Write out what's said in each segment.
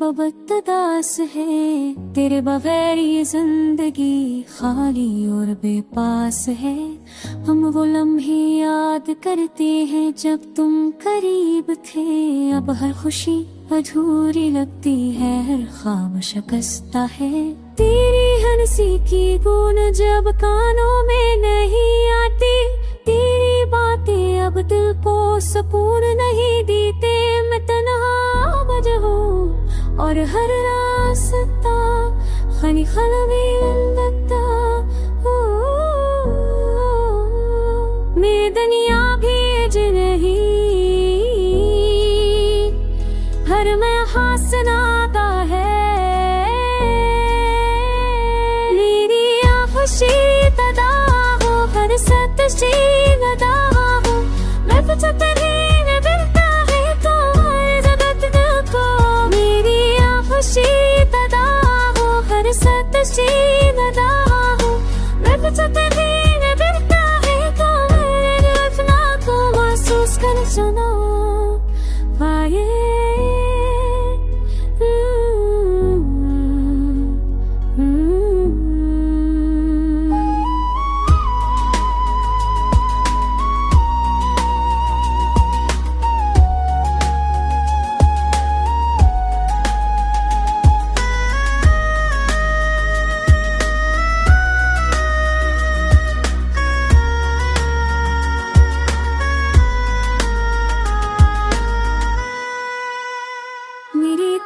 अब उदास है, तेरे बगैर ये जिंदगी खाली और बेपास है। हम वो लम्हे याद करते हैं जब तुम करीब थे, अब हर खुशी अधूरी लगती है, हर ख्वाब शिकस्ता है। तेरी हंसी की गूंज जब कानों में नहीं आती, तेरी बातें अब दिल को सुकून नहीं देते। मैं तन्हा बजहूँ और हर रास्ता खाली खलबी लगता। मैं दुनिया भेज नहीं, हर मैं हंसनाता है। मेरी खुशी तदा हो, हर सतशी गदा हो। मैं पूछता नहीं मैं बिरता है तुम्हारे जगत को। मेरी खुशी तदा हो, हर सतशी गदा हो। मैं पूछता नहीं मैं बिरता है तुम्हारे अपना को महसूस कर सुनो पाए।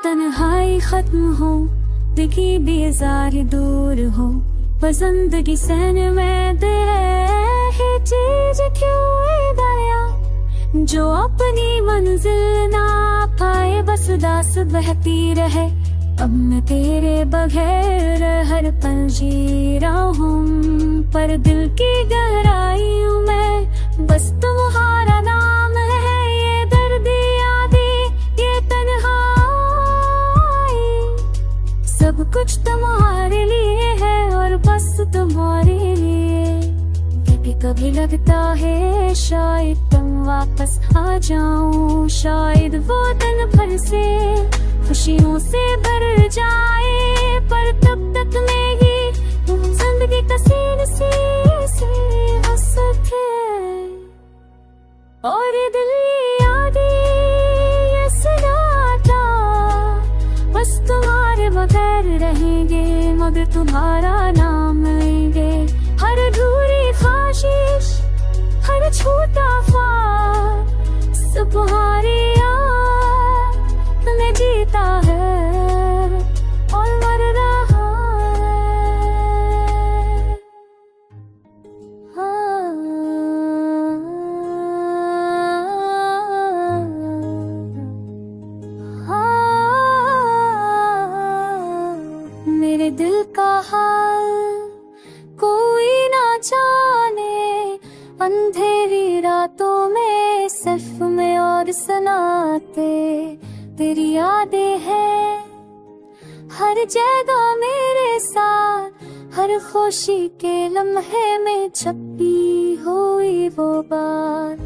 तन्हाई खत्म हो, दिखी बेजार दूर हो। पसंदगी सहन में दे है चीज क्यों दया, जो अपनी मंजिल ना पाए बस दास बहती रहे। अब मैं तेरे बगैर हर पल जी रहा हूँ, पर दिल की गहराइयों में बस तुम्हारा नाम है। ये दर्द यादें ये तन्हाई, सब कुछ तुम्हारे लिए है और बस तुम्हारे लिए। कभी कभी लगता है शायद तुम वापस आ जाओ, शायद वो दिन भर से खुशियों से भर जाए। पर तब तक मैं ये जिंदगी का सीन से हंसत है और दिल यादें ये सनाटा बस तुम्हारे बगैर रहेंगे, मगर तुम्हारा नाम लेंगे। हर अधूरी ख्वाहिश हर छोटा ख्वाब सब तुम्हारी याद में जीता है और मर रहा है। मेरे दिल का हाल कोई ना जाने, अंधेरी रातों में सिर्फ में और सुनाते तेरी यादें हैं हर जगह मेरे साथ। हर खुशी के लम्हे में छपी हुई वो बात,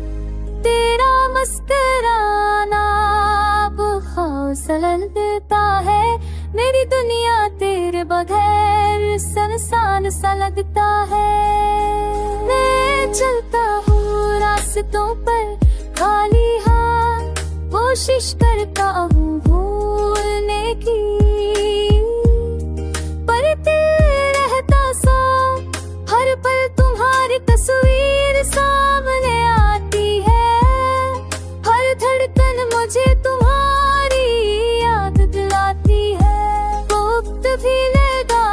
तेरा मुस्कुराना बुखार लगता है। मेरी दुनिया तेरे बगैर सुनसान सा लगता है। मैं चलता हूँ रास्तों पर खाली हाथ, कोशिश करता हूँ भूलने की, पर दिल रहता सा हर पल तुम्हारी तस्वीर सामने आती है। हर धड़कन मुझे तुम्हारी याद दिलाती है। वक्त भी लगा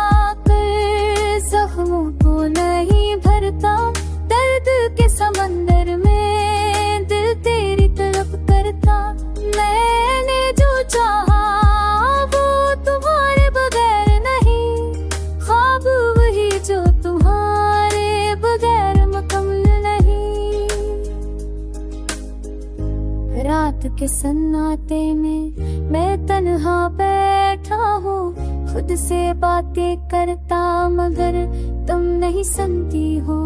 कर जख्मों को नहीं भरता, दर्द के समंदर में दिल तेरी तड़प करता। मैंने जो चाहा वो तुम्हारे बगैर नहीं, ख्वाब वही जो तुम्हारे बगैर मुकम्मल नहीं। रात के सन्नाटे में मैं तन्हा बैठा हूँ, खुद से बातें करता मगर तुम नहीं सुनती हो।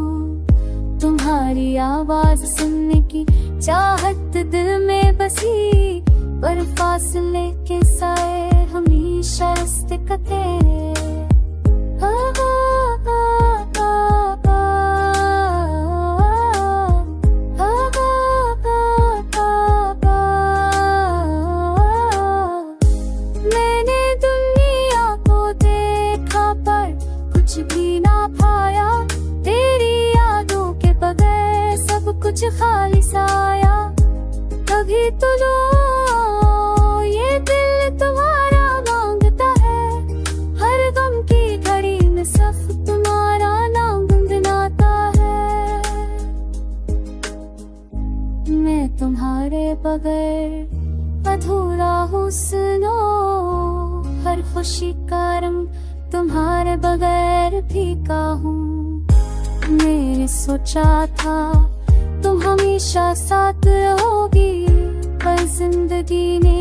तुम्हारी आवाज सुनने की चाहत दिल में बसी, पर फासले के साए हम शस्तिकते मैंने दुनिया को देखा पर कुछ भी ना पाया, तेरी यादों के बगैर सब कुछ खाली साया। कभी तो लो ये दिल तुम्हारा मांगता है, हर गम की घड़ी में सिर्फ तुम्हारा नाम गुनगुनाता है। मैं तुम्हारे बगैर अधूरा हूँ सुनो, हर खुशी का रंग तुम्हारे बगैर फीका हूँ। मैंने सोचा था तुम हमेशा साथ रहोगी, पर जिंदगी ने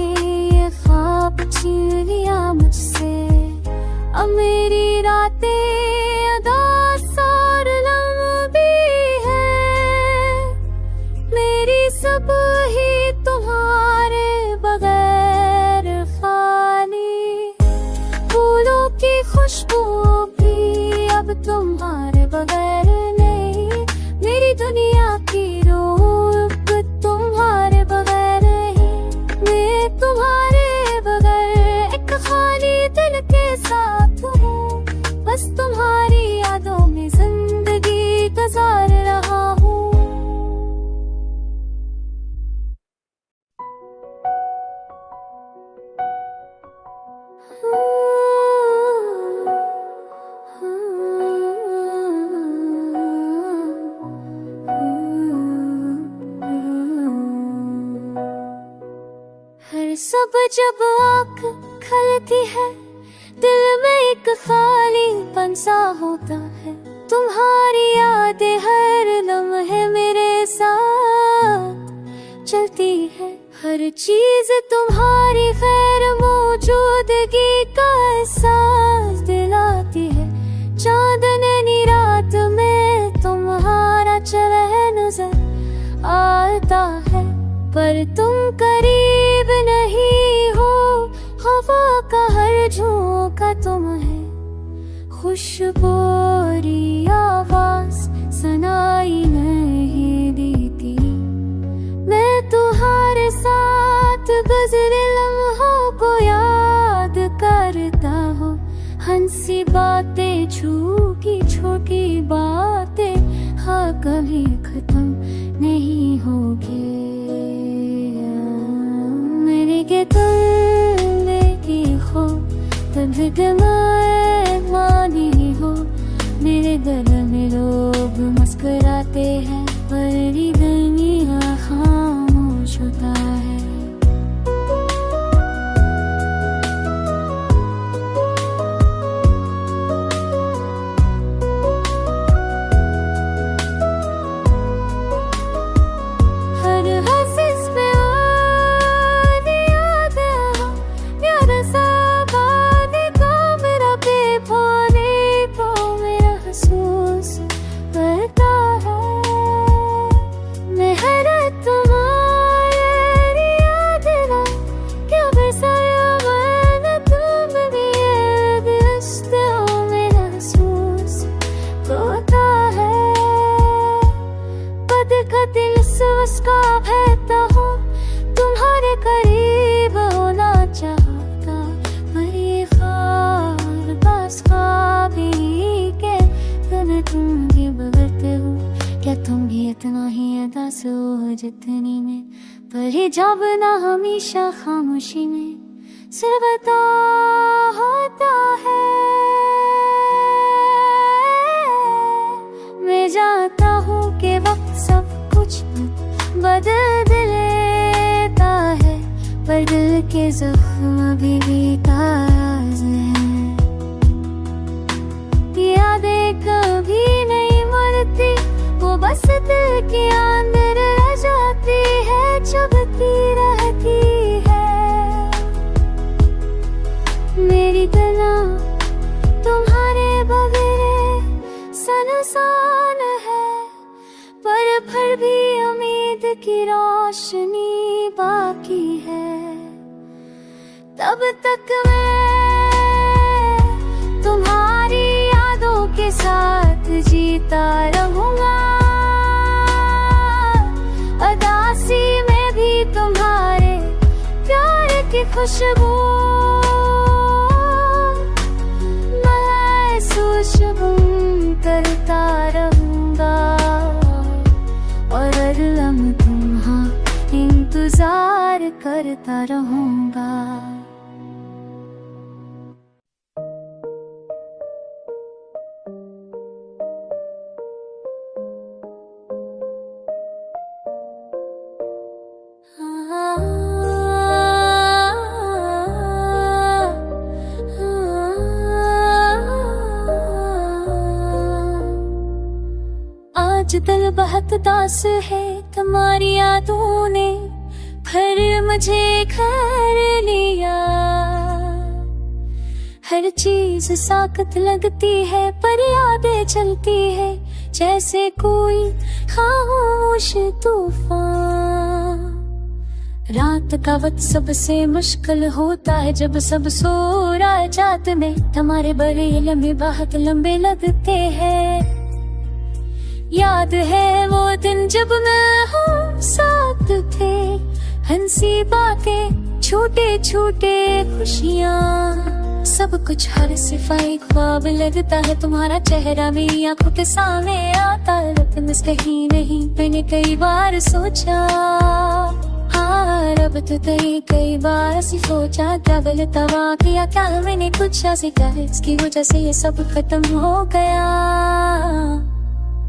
ये ख्वाब छीन लिया मुझसे। अब मेरी रातें उदास और लंबी है, मेरी सब ही तुम्हारे बगैर खाली। फूलों की खुशबू भी अब तुम्हारे बगैर नहीं, मेरी दुनिया की रूप तुम्हारे बगैर ही। मैं तुम्हारे बगैर एक खाली दिल के साथ हूँ, बस तुम्हारी यादों में जिंदगी गुजार रहा हूँ। हर सब जब आँख खलती है, दिल में एक खाली पंसा होता है। तुम्हारी यादें हर लम्हे मेरे साथ चलती है, हर चीज तुम्हारी गैर मौजूदगी का एहसास दिलाती है। चांदनी रात में तुम्हारा चेहरा नजर आता है, पर तुम करीब नहीं हो। हवा का हर झोंका तुम है, खुशबूरी आवाज सुनाई नहीं देती। मैं तुम्हारे साथ गुजरे लम्हों को याद करता हूँ, हंसी बातें छोटी छोटी बातें हाँ कभी खत्म नहीं होगी। मेरे के तुम देखी हो तभी मानी हो, मेरे दिल में लोग मुस्कुराते हैं, पर दुनिया खामोश होता है। उसका बहता हो, तुम्हारे करीब होना चाहता, पर ये ख्वाब बस ख्वाब ही के तुम भी बगलते हो। क्या तुम भी इतना ही उदास हो जितनी में, पर ये जब ना हमेशा खामोशी में सिर्फ बता होता है। मैं जानता हूँ कि वक्त सब कुछ बदल देता है, पर दिल के जख्म अभी भी ताज़ा हैं। यादें कभी नहीं मरती, वो बस दिल के अंदर रह जाती है, चुभती रहती है। मेरी गला तुम्हारे बगैर सुनसान है, पर फिर भी उम्मीद की रोशनी बाकी है। तब तक मैं जीता रहूंगा। अदासी में भी तुम्हारे प्यार की खुशबू महसूस करता रहूंगा। और हर लम्हे तुम्हारा इंतजार करता रहूंगा। आज दिल बहुत दास है, तुम्हारी यादों ने फिर मुझे घर लिया। हर चीज साकत लगती है पर यादें चलती है जैसे कोई खामोश तूफान। रात का वक्त सबसे मुश्किल होता है जब सब सो रहा जात में। हमारे बड़े लम्हे बहुत लंबे लगते हैं। याद है वो दिन जब मैं हम साथ थे, हंसी बातें छोटे छोटे खुशियाँ, सब कुछ हर सिफाई ख्वाब लगता है। तुम्हारा चेहरा मेरी आंखों के सामने आता है। तुम कहीं नहीं मैंने कई बार सोचा। हाँ रब तो कई बार ऐसी सोचा, क्या गलत किया क्या मैंने कुछ ऐसे कहा इसकी वजह से ये सब खत्म हो गया।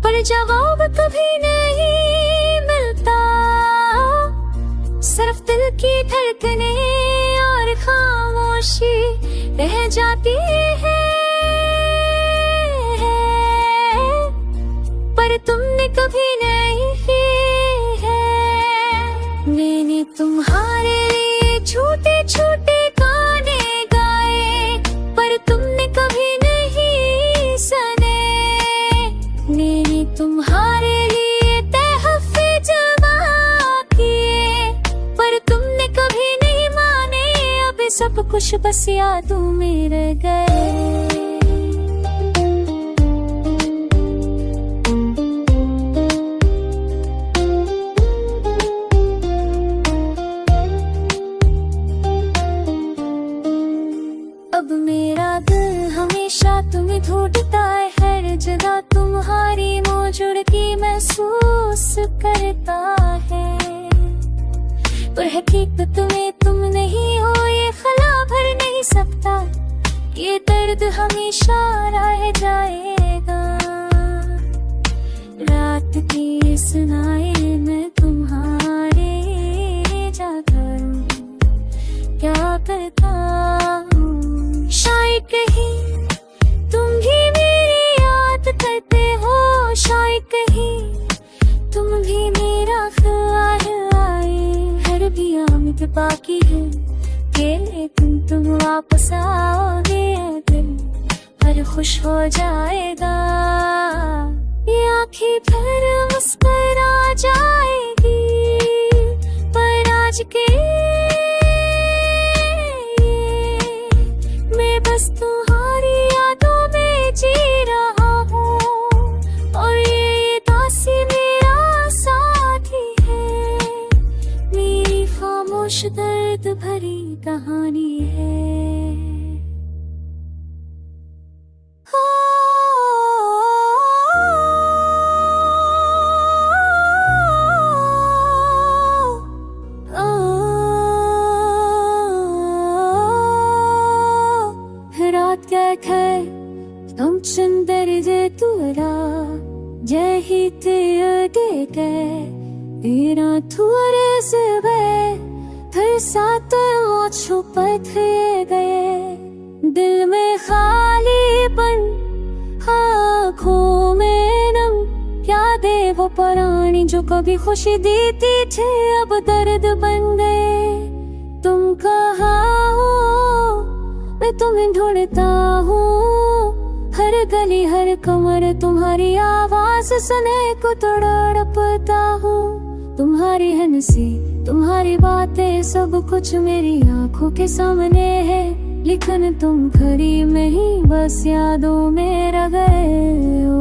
पर जवाब कभी नहीं मिलता, सिर्फ दिल की धड़कने और खामोशी रह जाती है। पर तुमने कभी नहीं है। मैंने तुम्हारे लिए छोटे छोटे गाने गाए पर तुमने कभी नहीं सुने। मैंने तुम्हारे लिए तहफ़े जमा किए पर तुमने कभी नहीं माने। अब सब कुछ बस यादों में रह गए। अब मेरा दिल हमेशा तुम्हें ढूंढता है, हर जगह तुम्हारी मौजूदगी महसूस करता है। पर हकीकत में तुम नहीं हो ये खला भर नहीं सकता, ये दर्द हमेशा रह जाएगा। रात की सुनाए मैं तुम्हारे जाकर क्या करता हूँ। शायद कहीं तुम भी मेरी याद करते हो, शायद कहीं तुम भी मेरा ख्याल आए। हर भी आमद बाकी है के तुम वापस आओगे, दिल पर खुश हो जाएगा। ये आँखें फिर मुस्कुरा जाएगी पर आज के मैं बस तुम्हारी यादों में जी रहा हूँ। और ये दासी मेरा साथी है, मेरी खामोश दर्द भरी कहानी है। रात क्या थे तुम सुंदर जे तुरा जय ही तेरे तेरा थोड़े से वे फिर साथ वो छुपत गए। दिल में खालीपन आँखों में नम, यादें वो पुरानी जो कभी खुशी देती थे अब दर्द बन गए। तुम कहाँ हो मैं तुम्हें ढूंढता हूँ, हर गली हर कमर तुम्हारी आवाज सुने को तड़पता हूँ। तुम्हारी हंसी तुम्हारी बातें सब कुछ मेरी आंखों के सामने है, लेकिन तुम खड़ी में ही बस यादों में रह गए हो।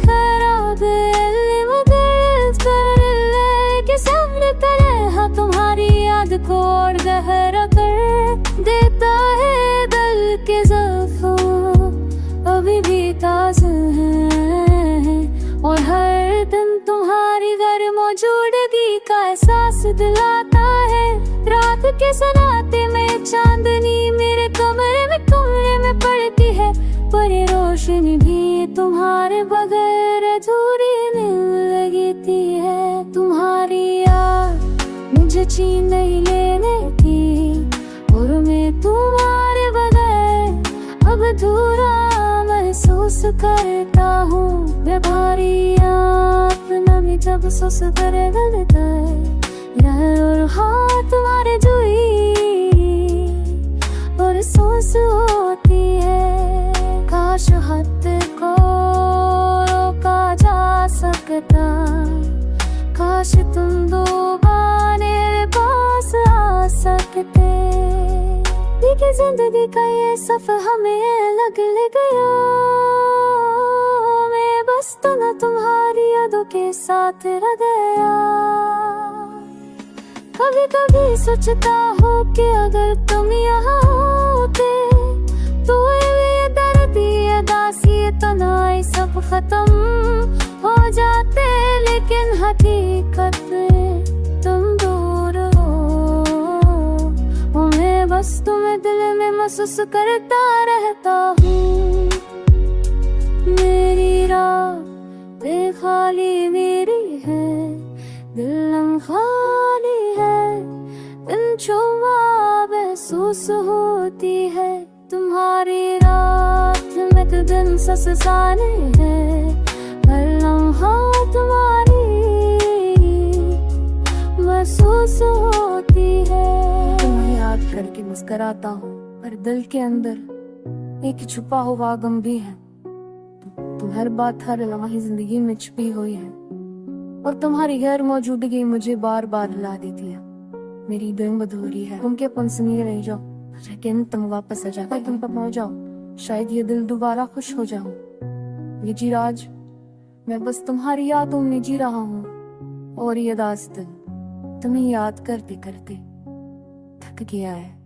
खराब के सामने पड़े तुम्हारी याद को और गहरा कर देता है दिल के ज़ख्म अभी भी ताज़ा है और हर दिन तुम्हारी घर मौजूदगी का एहसास दिलाता है। रात के सन्नाटे में चांदनी मेरे कमरे में पड़ती है पर ये रोशनी भी तुम्हारे बगैर अधूरी लगती है। तुम्हारी याद मुझे छीन नहीं लेने की और मैं तुम्हारे बगैर अब अधूरा महसूस करता हूँ। मैं भारी याद नमी जब सुस करे गलता है और हाथ तुम्हारे जुई और सोस होती है। काश हद को रोका जा सकता, काश तुम दो मेरे पास आ सकते। देखिए जिंदगी का ये सफर हमें लग गया, मैं बस तो न तुम्हारी यादों के साथ रह गया। कभी कभी सोचता हो कि अगर तुम यहाँ होते तो ये दर्द ये उदासी ये तन्हाई सब खत्म हो जाते, लेकिन हकीकत में तुम दूर हो। मैं बस तुम्हें दिल में महसूस करता रहता हूँ। मेरी रात खाली मेरी है, दिल खाली है, दिन छुआ महसूस होती है। तुम्हारी रात में तो दिन ससाने है, हर लम्हा तुम्हारी महसूस होती है। तुम्हें याद करके मुस्कुराता हूँ पर दिल के अंदर एक छुपा हुआ गम भी है। तुम हर बात हर लम्हा जिंदगी में छुपी हुई है और तुम्हारी गैर मौजूदगी मुझे बार बार हिला देती है। मेरी दिल अधूरी है, तुम के पन से नहीं रह जाओ, लेकिन तुम वापस आ जाओ, तुम पर पहुंच जाओ, शायद ये दिल दोबारा खुश हो जाओ। ये जी राज मैं बस तुम्हारी यादों में जी रहा हूँ और ये दास्तान तुम्हें याद करते करते थक गया है।